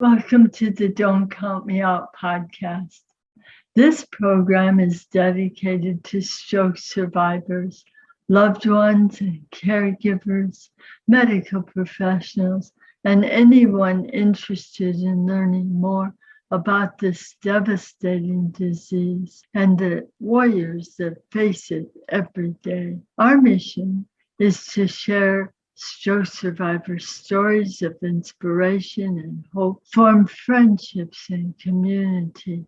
Welcome to the Don't Count Me Out podcast. This program is dedicated to stroke survivors, loved ones, and caregivers, medical professionals, and anyone interested in learning more about this devastating disease and the warriors that face it every day. Our mission is to share stroke survivors' stories of inspiration and hope, form friendships and community,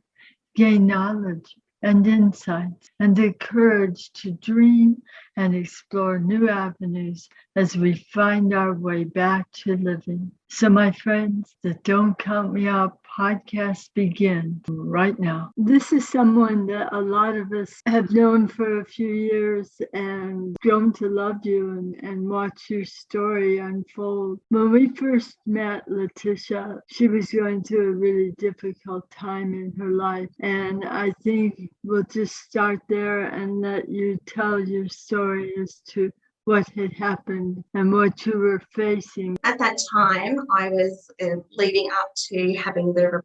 gain knowledge and insights, and the courage to dream and explore new avenues as we find our way back to living. So, my friends, the Don't Count Me Out podcast begins right now. This is someone that a lot of us have known for a few years and grown to love you and watch your story unfold. When we first met LETISHA, she was going through a really difficult time in her life. And I think we'll just start there and let you tell your story as to what had happened and what you were facing. At that time, I was leading up to having the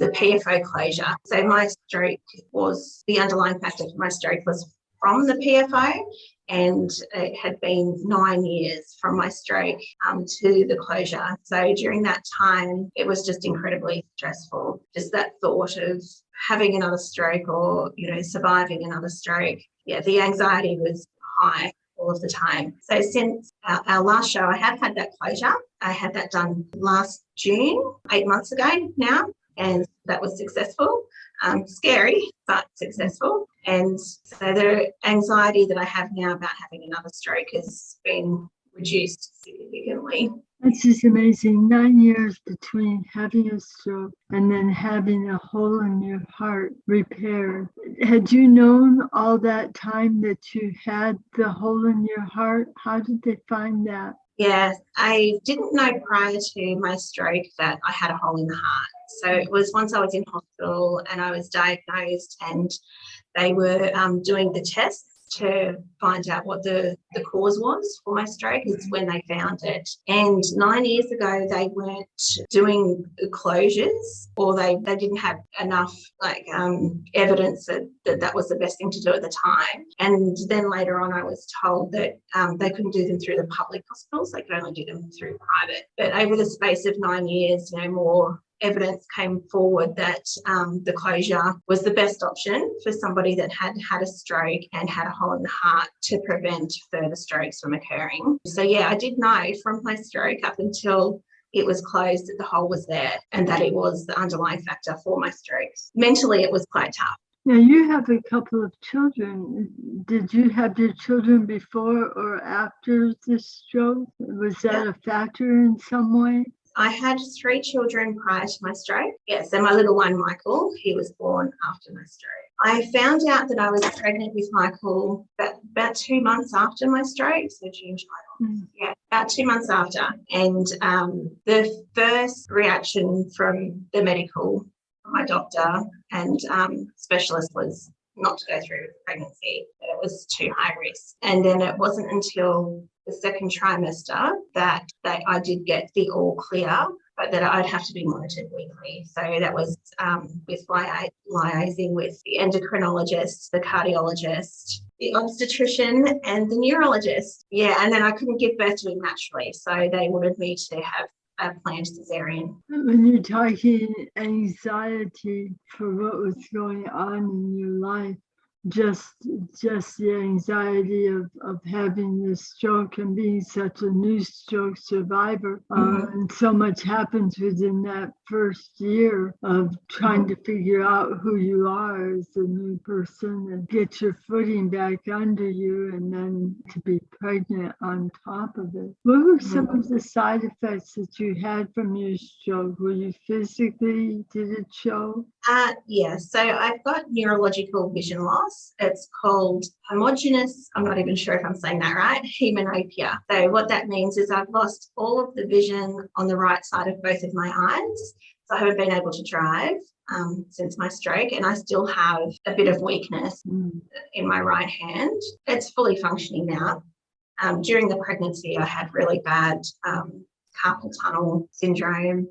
PFO closure. So my stroke was, the underlying factor for my stroke was from the PFO, and it had been 9 years from my stroke to the closure. So during that time, it was just incredibly stressful. Just that thought of having another stroke or, surviving another stroke. Yeah, the anxiety was high all of the time. So since our last show, I have had that closure. I had that done last June, 8 months ago now, and that was successful. Scary, but successful. And so the anxiety that I have now about having another stroke has been reduced significantly. That's just amazing. 9 years between having a stroke and then having a hole in your heart repaired. Had you known all that time that you had the hole in your heart? How did they find that? Yeah, I didn't know prior to my stroke that I had a hole in the heart. So it was once I was in hospital and I was diagnosed, and they were doing the tests to find out what the cause was for my stroke, is when they found it. And 9 years ago, they weren't doing closures, or they didn't have enough evidence that was the best thing to do at the time. And then later on, I was told that they couldn't do them through the public hospitals. They could only do them through private. But over the space of 9 years, more evidence came forward that the closure was the best option for somebody that had had a stroke and had a hole in the heart to prevent further strokes from occurring. So yeah, I did know from my stroke up until it was closed that the hole was there and that it was the underlying factor for my strokes. Mentally, it was quite tough. Now, you have a couple of children. Did you have your children before or after the stroke? Was that a factor in some way? I had 3 children prior to my stroke. Yeah, so my little one, Michael, he was born after my stroke. I found out that I was pregnant with Michael about 2 months after my stroke, so June, July, yeah, about 2 months after. And the first reaction from the medical, my doctor and specialist, was not to go through with pregnancy, that it was too high risk. And then it wasn't until the second trimester that I did get the all clear, but that I'd have to be monitored weekly. So that was with liaising with the endocrinologist, the cardiologist, the obstetrician, and the neurologist. Yeah, and then I couldn't give birth to him naturally, so they wanted me to have a planned cesarean. When you're talking anxiety for what was going on in your life, just the anxiety of having this stroke and being such a new stroke survivor. And so much happens within that first year of trying to figure out who you are as a new person and get your footing back under you, and then to be pregnant on top of it. What were some of the side effects that you had from your stroke? Were you physically, did it show? Yeah, so I've got neurological vision loss. It's called homogeneous, I'm not even sure if I'm saying that right, hemanopia. So what that means is I've lost all of the vision on the right side of both of my eyes. So I haven't been able to drive since my stroke, and I still have a bit of weakness in my right hand. It's fully functioning now. During the pregnancy, I had really bad carpal tunnel syndrome.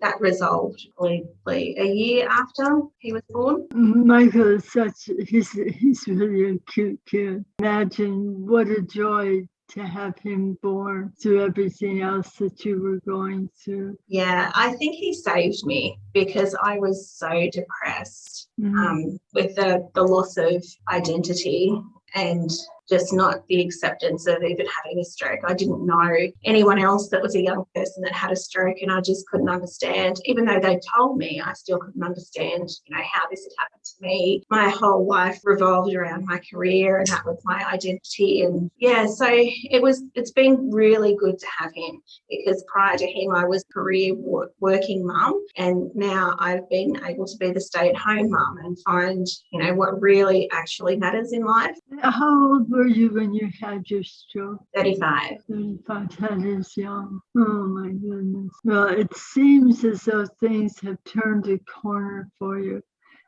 That resolved probably a year after he was born. Michael is he's really a cute kid. Imagine what a joy to have him born through everything else that you were going through. Yeah, I think he saved me because I was so depressed with the loss of identity and just not the acceptance of even having a stroke. I didn't know anyone else that was a young person that had a stroke, and I just couldn't understand. Even though they told me, I still couldn't understand, how this had happened to me. My whole life revolved around my career, and that was my identity. And so it's been really good to have him, because prior to him, I was career working mum, and now I've been able to be the stay-at-home mum and find, what really actually matters in life. How old were you when you had your stroke? 35. 35, that is young. Oh my goodness. Well, it seems as though things have turned a corner for you.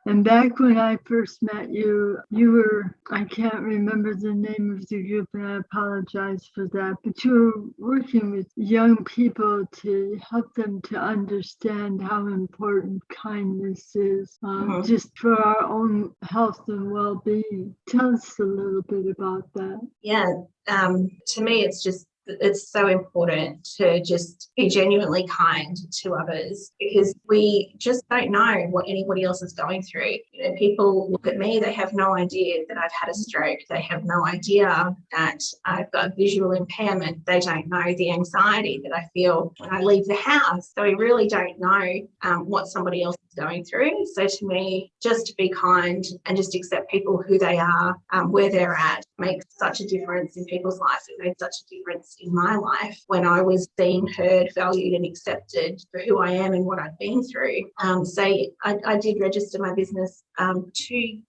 And back when I first met you, you were, I can't remember the name of the group, and I apologize for that, but you were working with young people to help them to understand how important kindness is, just for our own health and well-being. Tell us a little bit about that. Yeah, to me, it's so important to just be genuinely kind to others, because we just don't know what anybody else is going through. People look at me, they have no idea that I've had a stroke. They have no idea that I've got visual impairment. They don't know the anxiety that I feel when I leave the house. So we really don't know what somebody else is going through. So to me, just to be kind and just accept people who they are, where they're at, makes such a difference in people's lives. It made such a difference in my life when I was seen, heard, valued and accepted for who I am and what I've been through. So I did register my business 2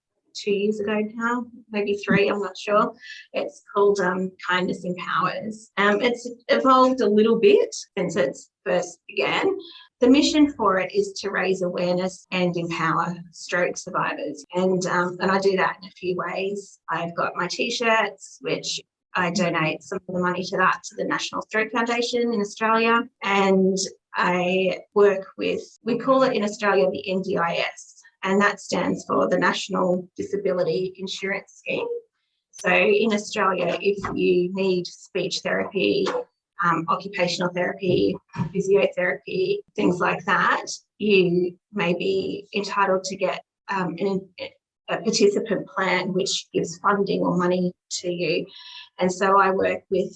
years ago now, maybe 3, I'm not sure. It's called Kindness Empowers. It's evolved a little bit since it first began. The mission for it is to raise awareness and empower stroke survivors. And I do that in a few ways. I've got my T-shirts, which I donate some of the money to that to the National Stroke Foundation in Australia. And I work with, we call it in Australia the NDIS, and that stands for the National Disability Insurance Scheme. So in Australia, if you need speech therapy, occupational therapy, physiotherapy, things like that, you may be entitled to get a participant plan which gives funding or money to you. And so I work with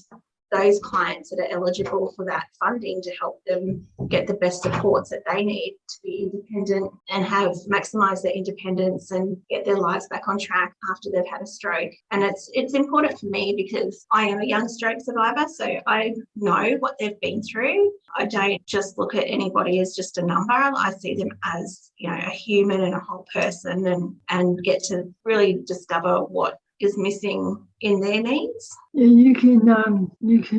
those clients that are eligible for that funding to help them get the best supports that they need to be independent and maximise their independence and get their lives back on track after they've had a stroke. And it's important for me because I am a young stroke survivor, so I know what they've been through. I don't just look at anybody as just a number. I see them as, a human and a whole person, and get to really discover what is missing in their needs. You can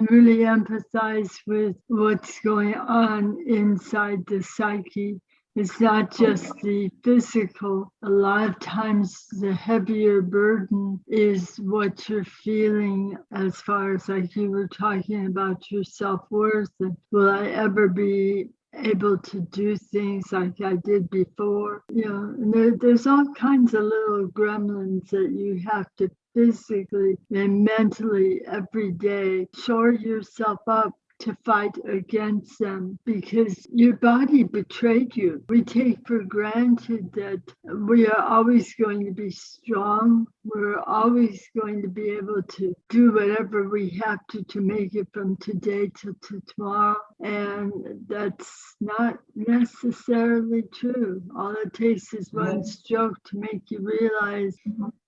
really empathize with what's going on inside the psyche. It's not just the physical. A lot of times the heavier burden is what you're feeling, as far as like you were talking about your self-worth and will I ever be able to do things like I did before. And there's all kinds of little gremlins that you have to physically and mentally every day shore yourself up to fight against them, because your body betrayed you. We take for granted that we are always going to be strong. We're always going to be able to do whatever we have to make it from today to tomorrow. And that's not necessarily true. All it takes is one stroke to make you realize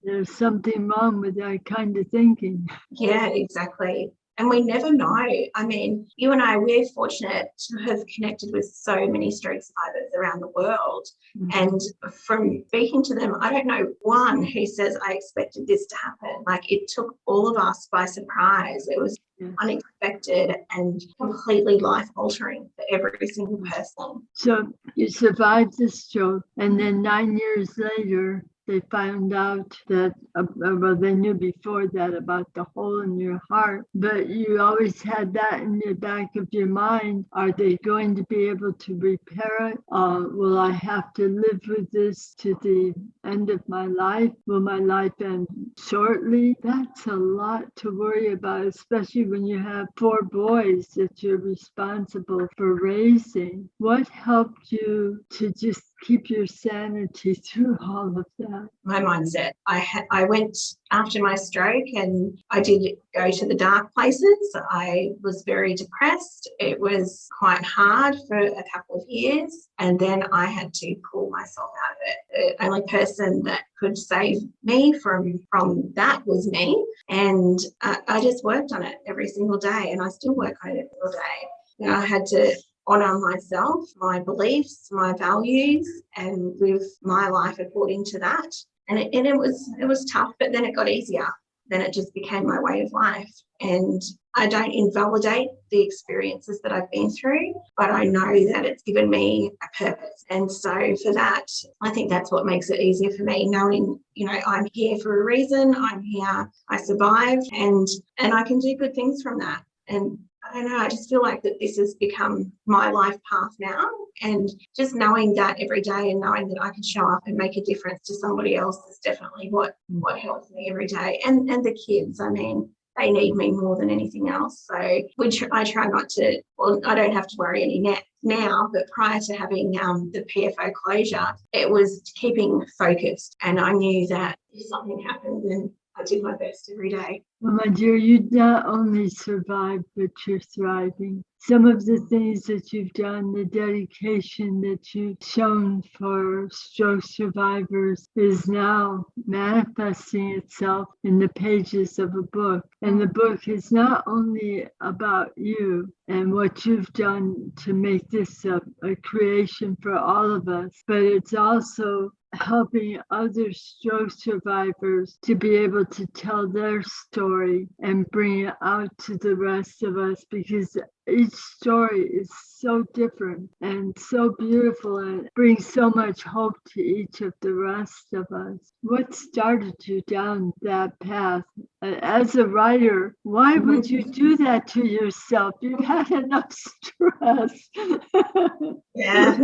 there's something wrong with that kind of thinking. Yeah, exactly. And we never know. I mean, you and I, we're fortunate to have connected with so many stroke survivors around the world. Mm-hmm. And from speaking to them, I don't know one who says, I expected this to happen. Like, it took all of us by surprise. It was unexpected and completely life-altering for every single person. So you survived the stroke, and then 9 years later, they found out that, well, they knew before that about the hole in your heart, but you always had that in the back of your mind. Are they going to be able to repair it? Will I have to live with this to the end of my life? Will my life end shortly? That's a lot to worry about, especially when you have 4 boys that you're responsible for raising. What helped you to just keep your sanity through all of that? My mindset. I went after my stroke, and I did go to the dark places. I was very depressed. It was quite hard for a couple of years, and then I had to pull myself out of it. The only person that could save me from that was me, and I just worked on it every single day, and I still work on it every single day. You know, I had to honour myself, my beliefs, my values, and live my life according to that. And it was tough, but then it got easier. Then it just became my way of life. And I don't invalidate the experiences that I've been through, but I know that it's given me a purpose. And so for that, I think that's what makes it easier for me, knowing, you know, I'm here for a reason. I'm here, I survived, and I can do good things from that. And I don't know, I just feel like that this has become my life path now, and just knowing that every day and knowing that I can show up and make a difference to somebody else is definitely what helps me every day. And the kids, I mean, they need me more than anything else. So I try not to, well, I don't have to worry any now, but prior to having the PFO closure, it was keeping focused. And I knew that if something happened, then I did my best every day. Well, my dear, you not only survived, but you're thriving. Some of the things that you've done, the dedication that you've shown for stroke survivors is now manifesting itself in the pages of a book. And the book is not only about you and what you've done to make this a creation for all of us, but it's also helping other stroke survivors to be able to tell their story and bring it out to the rest of us, because each story is so different and so beautiful and brings so much hope to each of the rest of us. What started you down that path? As a writer, why would you do that to yourself? You've had enough stress. Yeah.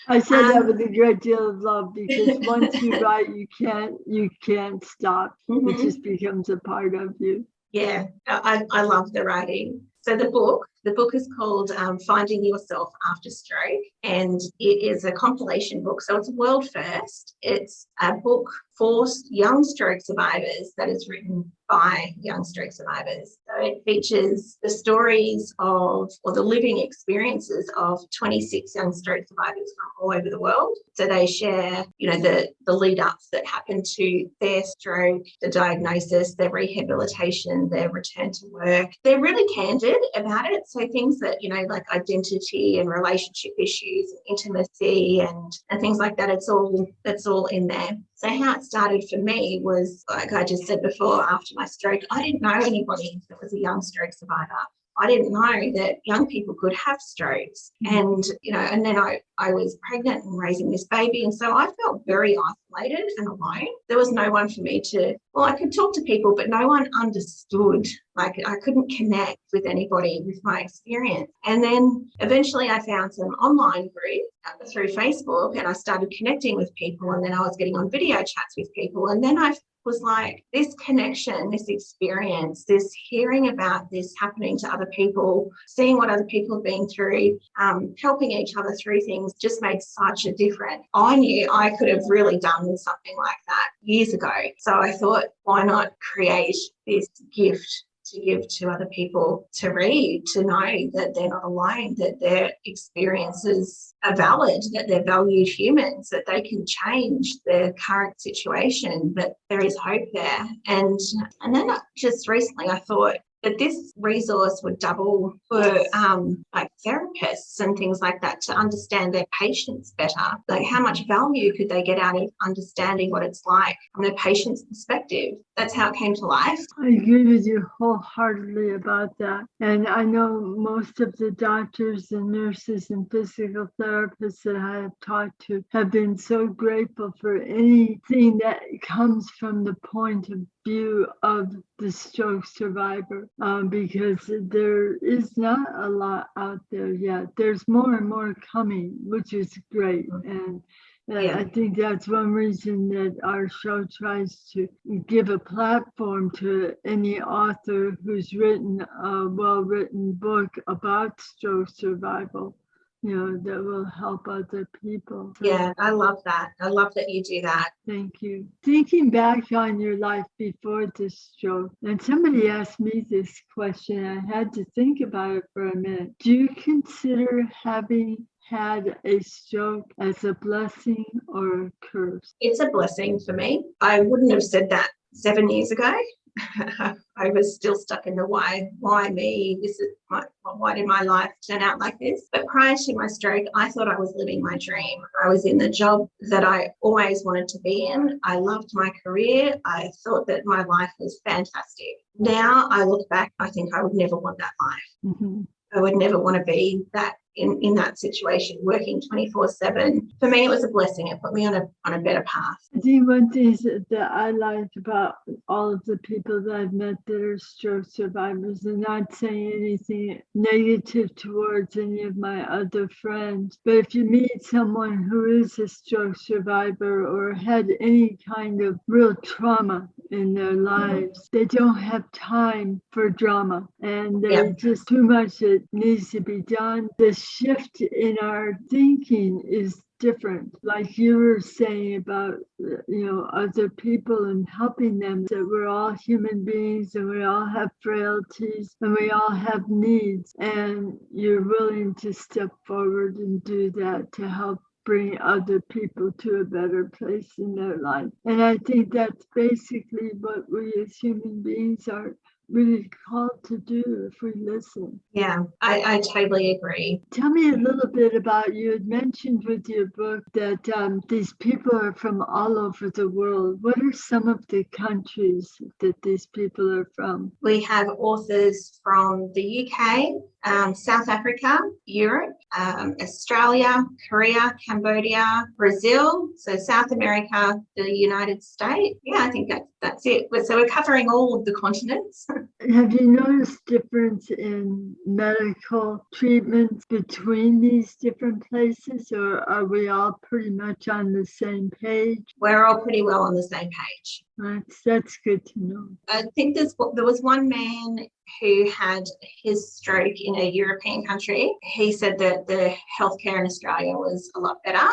I said that with a great deal of love, because once you write, you can't stop. It just becomes a part of you. Yeah, I love the writing. So the book is called Finding Yourself After Stroke, and it is a compilation book. So it's a world first. It's a book for young stroke survivors that is written by young stroke survivors. So it features the stories of, or the living experiences of 26 young stroke survivors from all over the world. So they share, you know, the lead ups that happened to their stroke, the diagnosis, their rehabilitation, their return to work. They're really candid about it. So things that, you know, like identity and relationship issues, and intimacy and things like that, it's all in there. So how it started for me was, like I just said before, after my stroke, I didn't know anybody that was a young stroke survivor. I didn't know that young people could have strokes. And, you know, and then I was pregnant and raising this baby. And so I felt very isolated and alone. There was no one for me to, well, I could talk to people, but no one understood. Like I couldn't connect with anybody with my experience. And then eventually I found some online groups through Facebook, and I started connecting with people, and then I was getting on video chats with people. And then I was like, this connection, this experience, this hearing about this happening to other people, seeing what other people have been through, helping each other through things just made such a difference. I knew I could have really done something like that years ago. So I thought, why not create this gift to give to other people to read, to know that they're not alone, that their experiences are valid, that they're valued humans, that they can change their current situation, that there is hope there. And then just recently I thought, that this resource would double for like therapists and things like that to understand their patients better. Like how much value could they get out of understanding what it's like from the patient's perspective? That's how it came to life. I agree with you wholeheartedly about that. And I know most of the doctors and nurses and physical therapists that I have talked to have been so grateful for anything that comes from the point of view of the stroke survivor, because there is not a lot out there yet. There's more and more coming, which is great. And I think that's one reason that our show tries to give a platform to any author who's written a well-written book about stroke survival, that will help other people. So, yeah, I love that. I love that you do that. thank you. Thinking back on your life before the stroke, and somebody asked me this question, I had to think about it for a minute. Do you consider having had a stroke as a blessing or a curse? It's a blessing for me. I wouldn't have said that 7 years ago. I was still stuck in the why me? Why did my life turn out like this? But prior to my stroke, I thought I was living my dream. I was in the job that I always wanted to be in. I loved my career. I thought that my life was fantastic. Now I look back, I think I would never want that life. Mm-hmm. I would never want to be that in that situation, working 24/7. For me, it was a blessing. It put me on a better path. I think one thing that I liked about all of the people that I've met that are stroke survivors, and not saying anything negative towards any of my other friends, but if you meet someone who is a stroke survivor or had any kind of real trauma in their lives, they don't have time for drama, and there's just too much that needs to be done. The shift in our thinking is different. Like you were saying about, other people and helping them, that we're all human beings and we all have frailties and we all have needs. And you're willing to step forward and do that to help bring other people to a better place in their life. And I think that's basically what we as human beings are really called to do if we listen. Yeah, I totally agree. Tell me a little bit about, you had mentioned with your book that these people are from all over the world. What are some of the countries that these people are from? We have authors from the UK, South Africa, Europe, Australia, Korea, Cambodia, Brazil, so South America, the United States. Yeah, I think that's it. So we're covering all of the continents. Have you noticed difference in medical treatments between these different places, or are we all pretty much on the same page? We're all pretty well on the same page. That's good to know. I think there was one man who had his stroke in a European country. He said that the healthcare in Australia was a lot better.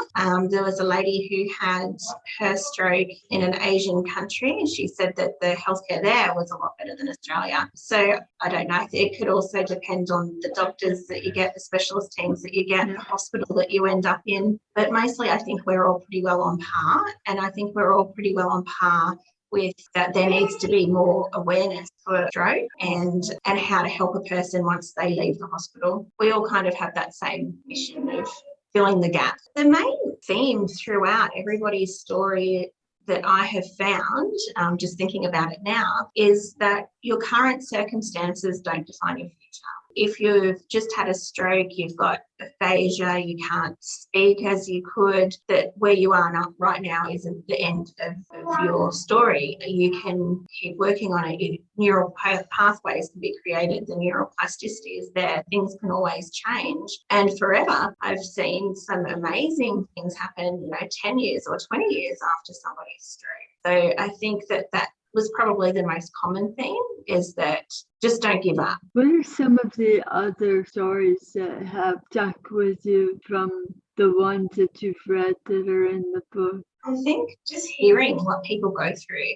There was a lady who had her stroke in an Asian country, and she said that the healthcare there was a lot better than Australia. So I don't know. It could also depend on the doctors that you get, the specialist teams that you get, the hospital that you end up in. But mostly I think we're all pretty well on par, and I think we're all pretty well on par with that there needs to be more awareness for stroke and how to help a person once they leave the hospital. We all kind of have that same mission of filling the gap. The main theme throughout everybody's story that I have found, just thinking about it now, is that your current circumstances don't define your future. If you've just had a stroke, you've got aphasia, you can't speak as you could, that where you are right now isn't the end of your story. You can keep working on it. Neural pathways can be created. The neuroplasticity is there. Things can always change. And forever, I've seen some amazing things happen, 10 years or 20 years after somebody's stroke. So I think that was probably the most common thing, is that just don't give up. What are some of the other stories that have stuck with you from the ones that you've read that are in the book? I think just hearing what people go through.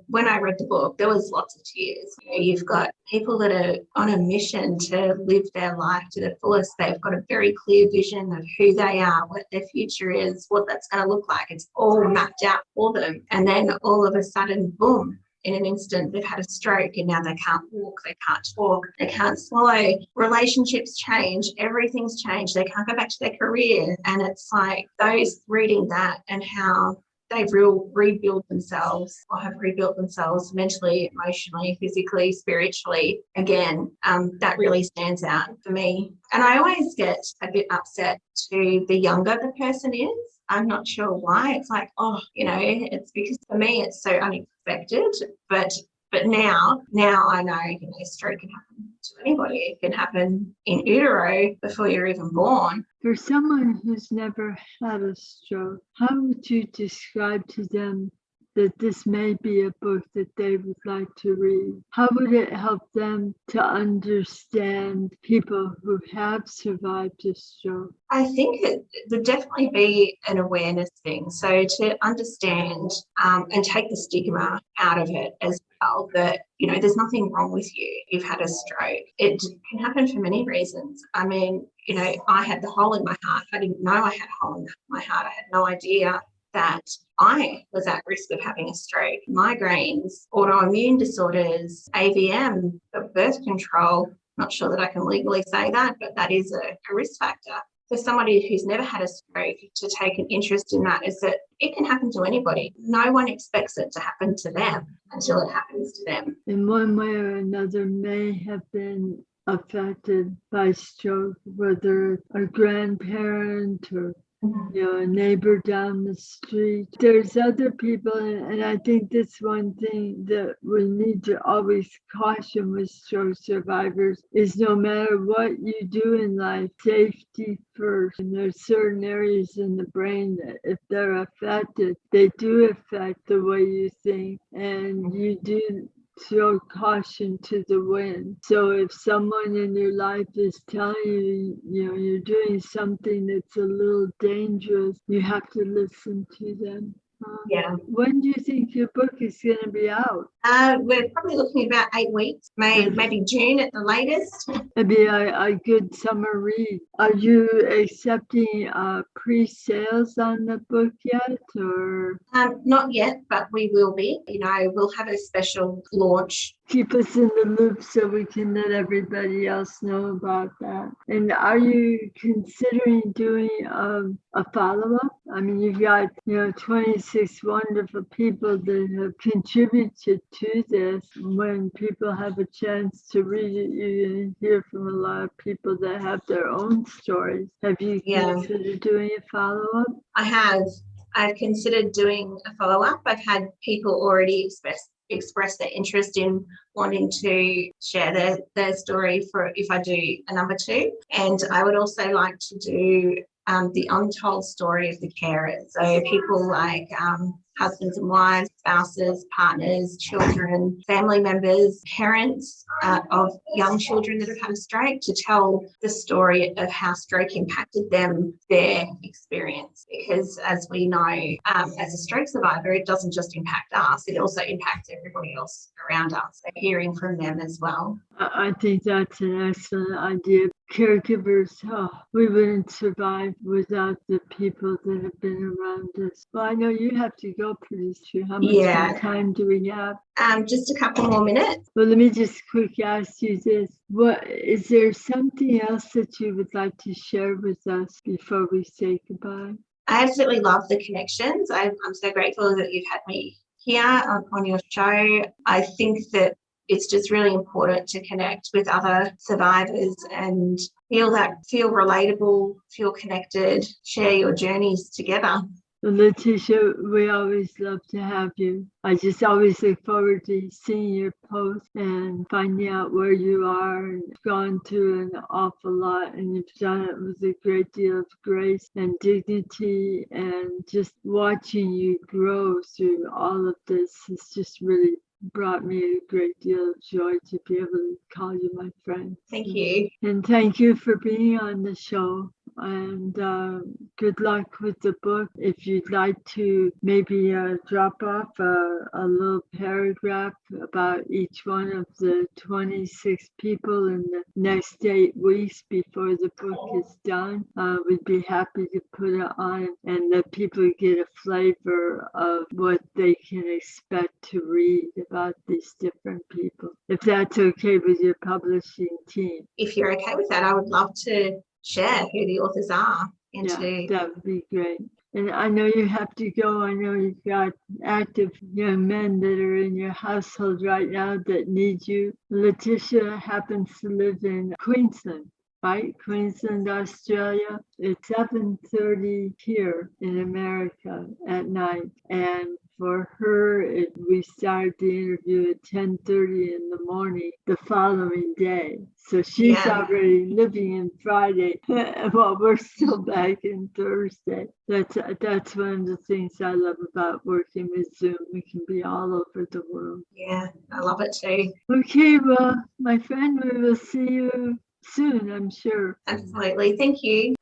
When I read the book, there was lots of tears. You've got people that are on a mission to live their life to the fullest. They've got a very clear vision of who they are, what their future is, what that's going to look like. It's all mapped out for them. And then all of a sudden, boom, in an instant they've had a stroke and now they can't walk, they can't talk, they can't swallow. Relationships change, everything's changed. They can't go back to their career. And it's like those reading that and how they've rebuilt themselves or have rebuilt themselves mentally, emotionally, physically, spiritually. Again, that really stands out for me. And I always get a bit upset to the younger the person is. I'm not sure why. It's like, oh, it's because for me it's so unexpected. But now I know, stroke can happen to anybody. It can happen in utero before you're even born. For someone who's never had a stroke, how would you describe to them that this may be a book that they would like to read? How would it help them to understand people who have survived a stroke? I think it would definitely be an awareness thing. So to understand and take the stigma out of it as well, that, there's nothing wrong with you. You've had a stroke. It can happen for many reasons. I mean, I had the hole in my heart. I didn't know I had a hole in my heart. I had no idea that I was at risk of having a stroke. Migraines, autoimmune disorders, AVM, birth control. Not sure that I can legally say that, but that is a risk factor. For somebody who's never had a stroke to take an interest in that is that it can happen to anybody. No one expects it to happen to them until it happens to them. In one way or another may have been affected by stroke, whether a grandparent or a neighbor down the street. There's other people, and I think that's one thing that we need to always caution with stroke survivors is no matter what you do in life, safety first. And there's certain areas in the brain that if they're affected, they do affect the way you think, and you do throw caution to the wind. So if someone in your life is telling you, you're doing something that's a little dangerous, you have to listen to them. When do you think your book is going to be out? We're probably looking about 8 weeks, maybe June at the latest. It'd be a good summer read. Are you accepting pre-sales on the book yet, or? Not yet, but we will be. We'll have a special launch. Keep us in the loop so we can let everybody else know about that. And are you considering doing a follow-up? I mean, you've got 26 wonderful people that have contributed to this. When people have a chance to read it, you're going to hear from a lot of people that have their own stories. Have you considered doing a follow-up? I have. I've considered doing a follow-up. I've had people already express their interest in wanting to share their story for if I do a number 2. And I would also like to do the untold story of the carers. So people like husbands and wives, spouses, partners, children, family members, parents of young children that have had a stroke, to tell the story of how stroke impacted them, their experience. Because as we know, as a stroke survivor, it doesn't just impact us, it also impacts everybody else around us. So hearing from them as well. I think that's an excellent idea. Caregivers, we wouldn't survive without the people that have been around us. Well, I know you have to go pretty soon. How much more time do we have? Just a couple more minutes. Well, let me just quickly ask you this. Is there something else that you would like to share with us before we say goodbye? I absolutely love the connections. I'm so grateful that you've had me here on your show. I think that it's just really important to connect with other survivors and feel relatable, feel connected, share your journeys together. Well, LETISHA, we always love to have you. I just always look forward to seeing your posts and finding out where you are. And you've gone through an awful lot, and you've done it with a great deal of grace and dignity. And just watching you grow through all of this has just really brought me a great deal of joy to be able to call you my friend. Thank you. And thank you for being on the show. and good luck with the book. If you'd like to maybe drop off a little paragraph about each one of the 26 people in the next 8 weeks before the book is done, we'd be happy to put it on and let people get a flavor of what they can expect to read about these different people, if that's okay with your publishing team. If you're okay with that, I would love to share who the authors are. Yeah, that would be great. And I know you have to go. I know you've got active young men that are in your household right now that need you. Letitia happens to live in Queensland, right? Queensland, Australia. It's 7:30 here in America at night. And for her, we started the interview at 10:30 in the morning the following day. So she's already living in Friday while we're still back in Thursday. That's one of the things I love about working with Zoom. We can be all over the world. Yeah, I love it too. Okay, well, my friend, we will see you soon, I'm sure. Absolutely. Thank you.